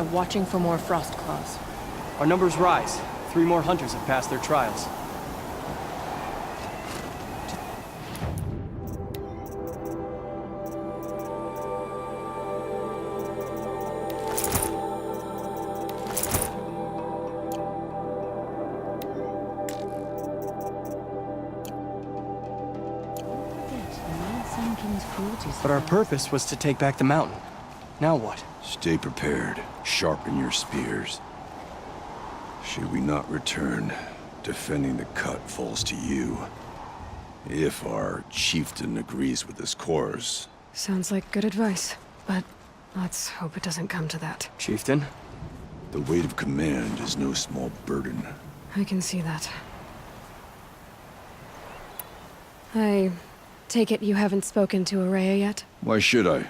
are watching for more frost claws. Our numbers rise. 3 more hunters have passed their trials. But our purpose was to take back the mountain. Now what? Stay prepared. Sharpen your spears. Should we not return, defending the cut falls to you. If our chieftain agrees with this course. Sounds like good advice, but let's hope it doesn't come to that. Chieftain? The weight of command is no small burden. I can see that. I take it you haven't spoken to Araya yet? Why should I?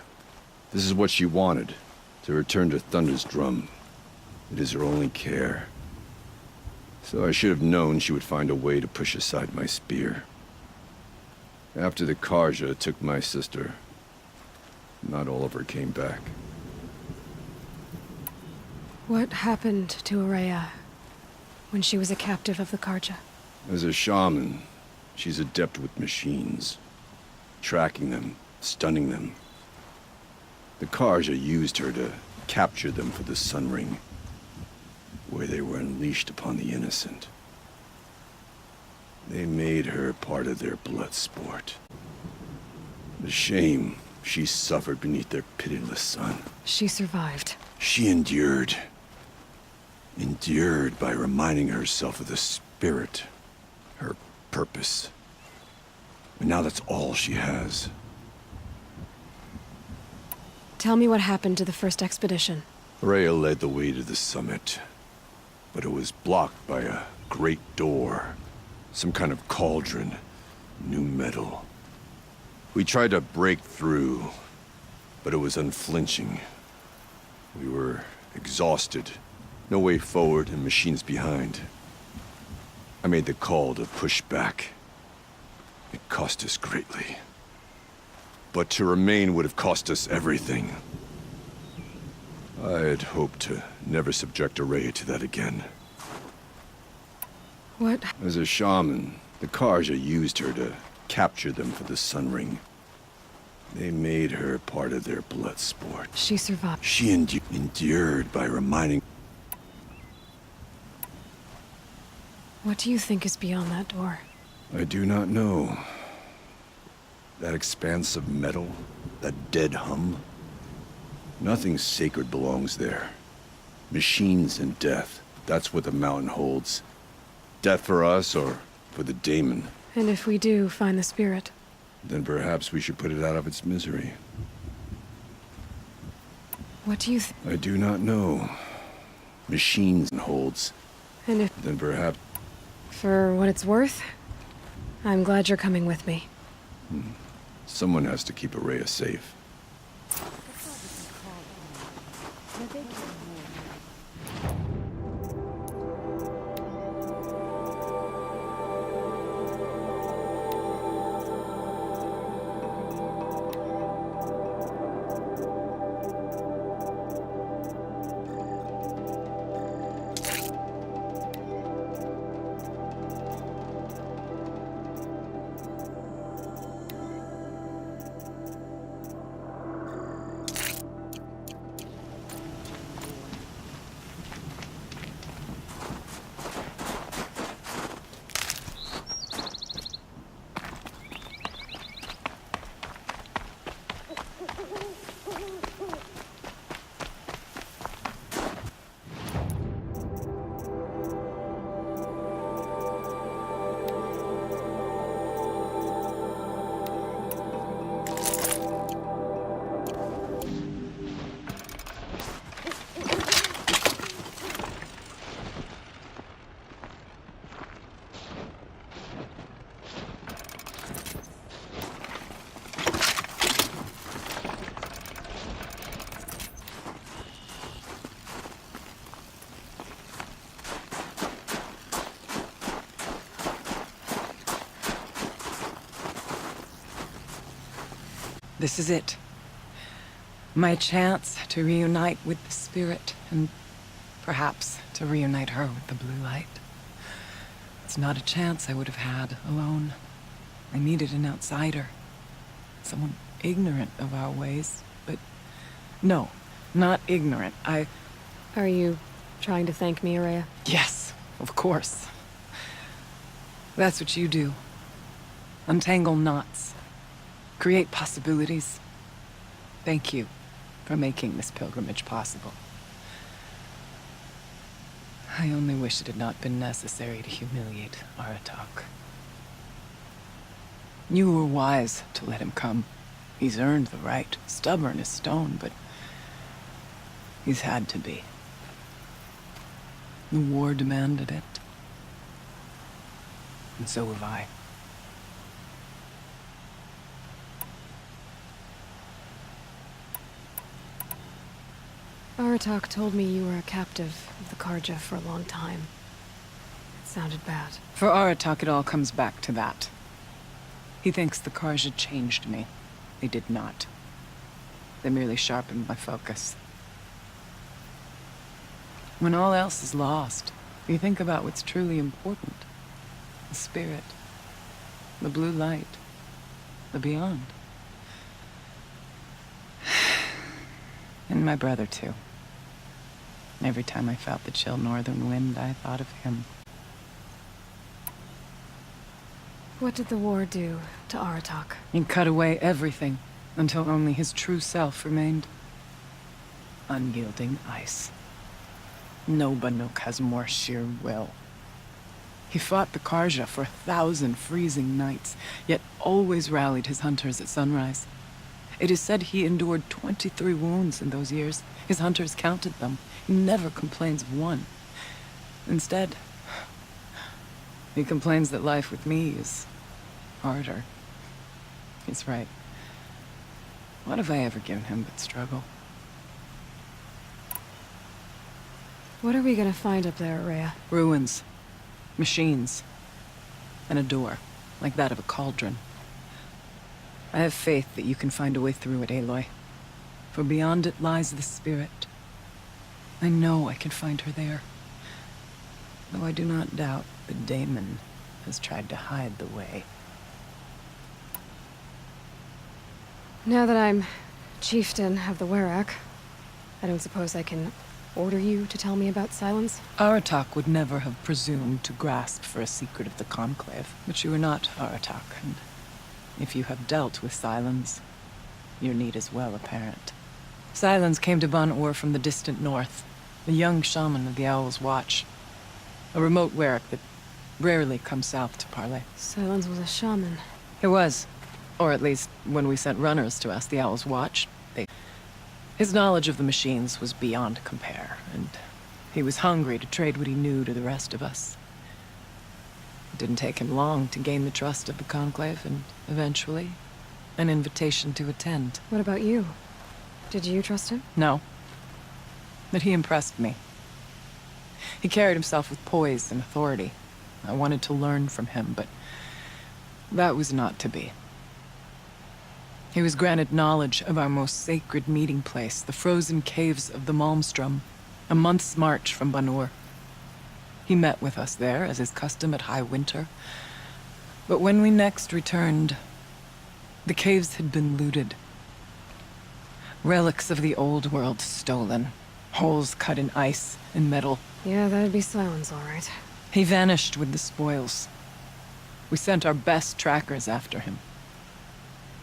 This is what she wanted, to return to Thunder's drum. It is her only care. So I should have known she would find a way to push aside my spear. After the Karja took my sister, not all of her came back. What happened to Araya when she was a captive of the Karja? As a shaman, she's adept with machines. Tracking them, stunning them. The Karja used her to capture them for the Sun Ring, where they were unleashed upon the innocent. They made her part of their blood sport. The shame she suffered beneath their pitiless sun. She survived. She endured. Endured by reminding herself of the spirit, her purpose. And now that's all she has. Tell me what happened to the first expedition. Rhea led the way to the summit, but it was blocked by a great door. Some kind of cauldron, new metal. We tried to break through, but it was unflinching. We were exhausted, no way forward and machines behind. I made the call to push back. It cost us greatly. But to remain would have cost us everything. I had hoped to never subject Araya to that again. What? As a shaman, the Karja used her to capture them for the Sun Ring. They made her part of their blood sport. She survived. She endured by reminding... What do you think is beyond that door? I do not know. That expanse of metal, that dead hum. Nothing sacred belongs there. Machines and death, that's what the mountain holds. Death for us, or for the daemon. And if we do find the spirit? Then perhaps we should put it out of its misery. What do you I do not know. Machines holds. And if... Then perhaps... For what it's worth, I'm glad you're coming with me. Someone has to keep Araya safe. This is it. My chance to reunite with the spirit, and perhaps to reunite her with the blue light. It's not a chance I would have had alone. I needed an outsider. Someone ignorant of our ways, but no, not ignorant. Are you trying to thank me, Araya? Yes, of course. That's what you do. Untangle knots. Create possibilities. Thank you for making this pilgrimage possible. I only wish it had not been necessary to humiliate Aratak. You were wise to let him come. He's earned the right. Stubborn as stone, but he's had to be. The war demanded it. And so have I. Aratak told me you were a captive of the Karja for a long time. It sounded bad. For Aratak, it all comes back to that. He thinks the Karja changed me. They did not. They merely sharpened my focus. When all else is lost, you think about what's truly important. The spirit. The blue light. The beyond. And my brother, too. Every time I felt the chill northern wind, I thought of him. What did the war do to Aratak? He cut away everything, until only his true self remained. Unyielding ice. No Banuk has more sheer will. He fought the Karja for 1,000 freezing nights, yet always rallied his hunters at sunrise. It is said he endured 23 wounds in those years. His hunters counted them. He never complains of one. Instead, he complains that life with me is harder. He's right. What have I ever given him but struggle? What are we gonna find up there, Araya? Ruins. Machines. And a door, like that of a cauldron. I have faith that you can find a way through it, Aloy. For beyond it lies the spirit. I know I can find her there. Though I do not doubt that Daemon has tried to hide the way. Now that I'm chieftain of the Werak, I don't suppose I can order you to tell me about Silence? Aratak would never have presumed to grasp for a secret of the Conclave. But you are not Aratak, and if you have dealt with Silence, your need is well apparent. Silence came to Ban-Ur from the distant north, a young shaman of the Owl's Watch. A remote Werak that rarely comes south to parley. Silence was a shaman. It was. Or at least, when we sent runners to ask the Owl's Watch, his knowledge of the machines was beyond compare, and he was hungry to trade what he knew to the rest of us. It didn't take him long to gain the trust of the Conclave, and eventually, an invitation to attend. What about you? Did you trust him? No. But he impressed me. He carried himself with poise and authority. I wanted to learn from him, but that was not to be. He was granted knowledge of our most sacred meeting place, the frozen caves of the Malmstrom, a month's march from Ban-Ur. He met with us there, as is custom at high winter. But when we next returned, the caves had been looted. Relics of the old world stolen. Holes cut in ice and metal. Yeah, that'd be Silence, all right. He vanished with the spoils. We sent our best trackers after him.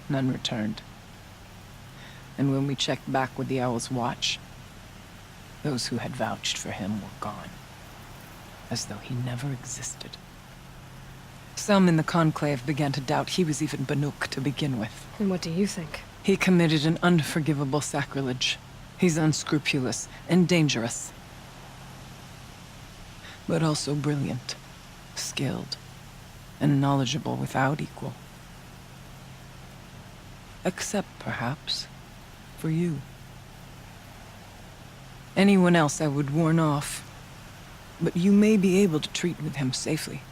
None returned. And when we checked back with the Owl's Watch, those who had vouched for him were gone. As though he never existed. Some in the Conclave began to doubt he was even Banuk to begin with. And what do you think? He committed an unforgivable sacrilege. He's unscrupulous and dangerous. But also brilliant, skilled, and knowledgeable without equal. Except, perhaps, for you. Anyone else I would warn off, but you may be able to treat with him safely.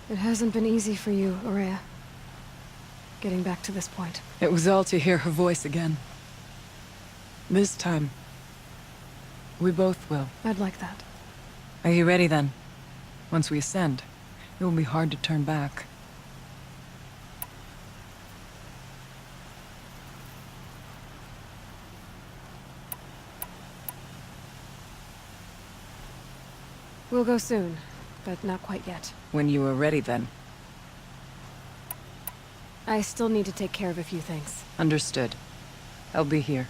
It hasn't been easy for you, Araya. Getting back to this point. It was all to hear her voice again. This time, we both will. I'd like that. Are you ready then? Once we ascend, it will be hard to turn back. We'll go soon, but not quite yet. When you are ready then. I still need to take care of a few things. Understood. I'll be here.